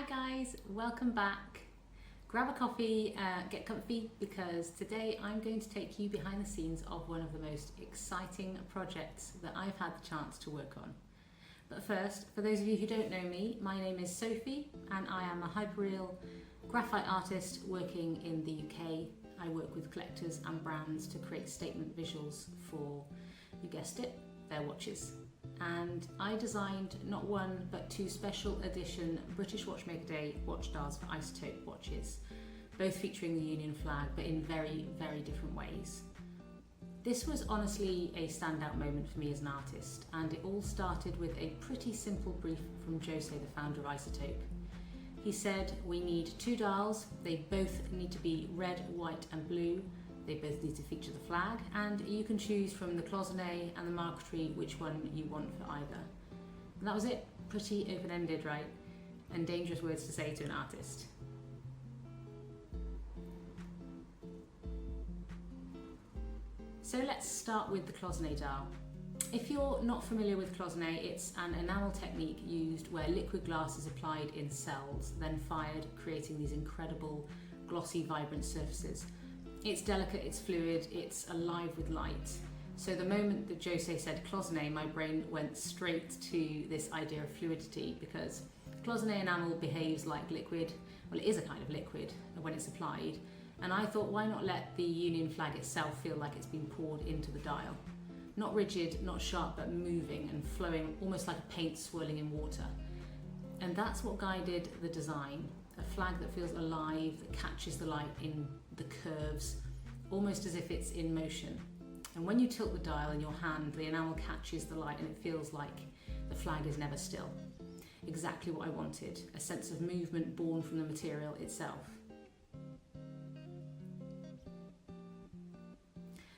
Hi guys, welcome back. Grab a coffee, get comfy, because today I'm going to take you behind the scenes of one of the most exciting projects that I've had the chance to work on. But first, for those of you who don't know me, my name is Sophie and I am a hyperreal graphite artist working in the UK. I work with collectors and brands to create statement visuals for, you guessed it, their watches. And I designed not one but two special edition British Watchmaker Day watch dials for Isotope Watches, both featuring the Union flag but in very, very different ways. This was honestly a standout moment for me as an artist, and it all started with a pretty simple brief from Jose, the founder of Isotope. He said, we need two dials, they both need to be red, white and blue. They both need to feature the flag, and you can choose from the cloisonné and the marquetry which one you want for either. And that was it. Pretty open-ended, right? And dangerous words to say to an artist. So let's start with the cloisonné dial. If you're not familiar with cloisonné, it's an enamel technique used where liquid glass is applied in cells, then fired, creating these incredible glossy, vibrant surfaces. It's delicate, it's fluid, it's alive with light. So the moment that Jose said cloisonné, my brain went straight to this idea of fluidity, because cloisonné enamel behaves like liquid. Well, it is a kind of liquid when it's applied. And I thought, why not let the Union flag itself feel like it's been poured into the dial? Not rigid, not sharp, but moving and flowing, almost like a paint swirling in water. And that's what guided the design. A flag that feels alive, that catches the light in the curves, almost as if it's in motion. And when you tilt the dial in your hand, the enamel catches the light and it feels like the flag is never still. Exactly what I wanted, a sense of movement born from the material itself.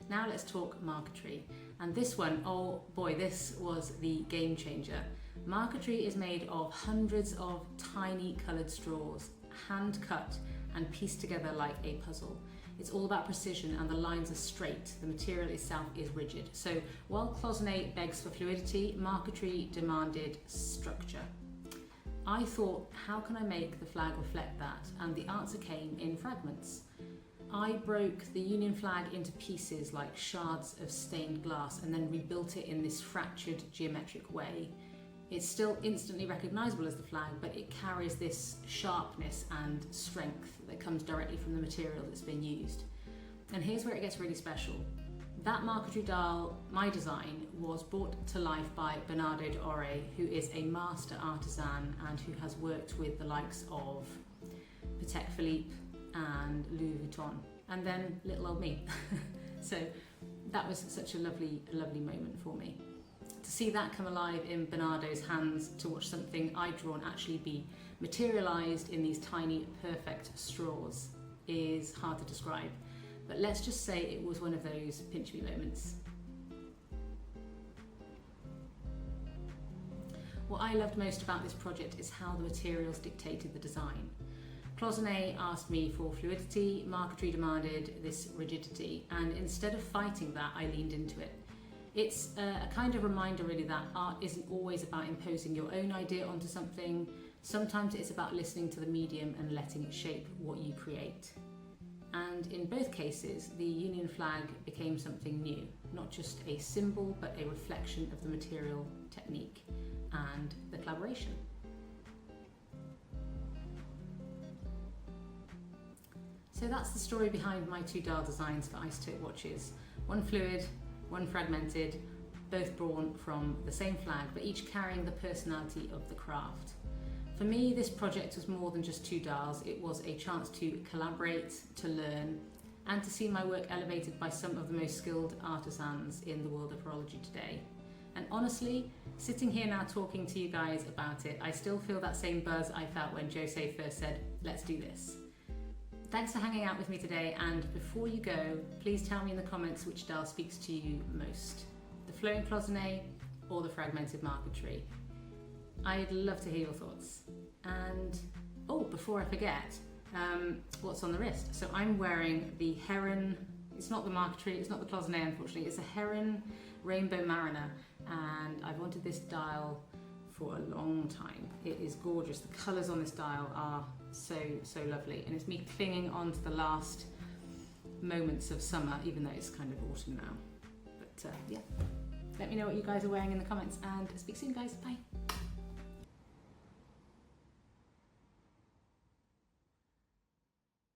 Now let's talk marquetry. And this one, oh boy, this was the game changer. Marquetry is made of hundreds of tiny coloured straws, hand cut and pieced together like a puzzle. It's all about precision and the lines are straight, the material itself is rigid. So while cloisonné begs for fluidity, marquetry demanded structure. I thought, how can I make the flag reflect that? And the answer came in fragments. I broke the Union flag into pieces like shards of stained glass and then rebuilt it in this fractured geometric way. It's still instantly recognisable as the flag, but it carries this sharpness and strength that comes directly from the material that's been used. And here's where it gets really special. That marquetry dial, my design, was brought to life by Bernardo d'Ore, who is a master artisan and who has worked with the likes of Patek Philippe and Louis Vuitton, and then little old me. So that was such a lovely moment for me. To see that come alive in Bernardo's hands, to watch something I'd drawn actually be materialised in these tiny, perfect straws, is hard to describe. But let's just say it was one of those pinch me moments. What I loved most about this project is how the materials dictated the design. Cloisonné asked me for fluidity, marquetry demanded this rigidity, and instead of fighting that, I leaned into it. It's a kind of reminder really that art isn't always about imposing your own idea onto something. Sometimes it's about listening to the medium and letting it shape what you create. And in both cases, the Union flag became something new, not just a symbol, but a reflection of the material, technique, and the collaboration. So that's the story behind my two dial designs for Isotope watches. One fluid, one fragmented, both born from the same flag, but each carrying the personality of the craft. For me, this project was more than just two dials. It was a chance to collaborate, to learn, and to see my work elevated by some of the most skilled artisans in the world of horology today. And honestly, sitting here now talking to you guys about it, I still feel that same buzz I felt when Jose first said, let's do this. Thanks for hanging out with me today, and before you go, please tell me in the comments which dial speaks to you most, the flowing cloisonné or the fragmented marquetry. I'd love to hear your thoughts. And oh, before I forget, what's on the wrist? So I'm wearing the Heron, it's not the marquetry, it's not the cloisonné unfortunately, it's a Heron Rainbow Mariner, and I've wanted this dial for a long time. It is gorgeous. The colours on this dial are so lovely, and it's me clinging on to the last moments of summer, even though it's kind of autumn now. But yeah, let me know what you guys are wearing in the comments, and speak soon guys, bye.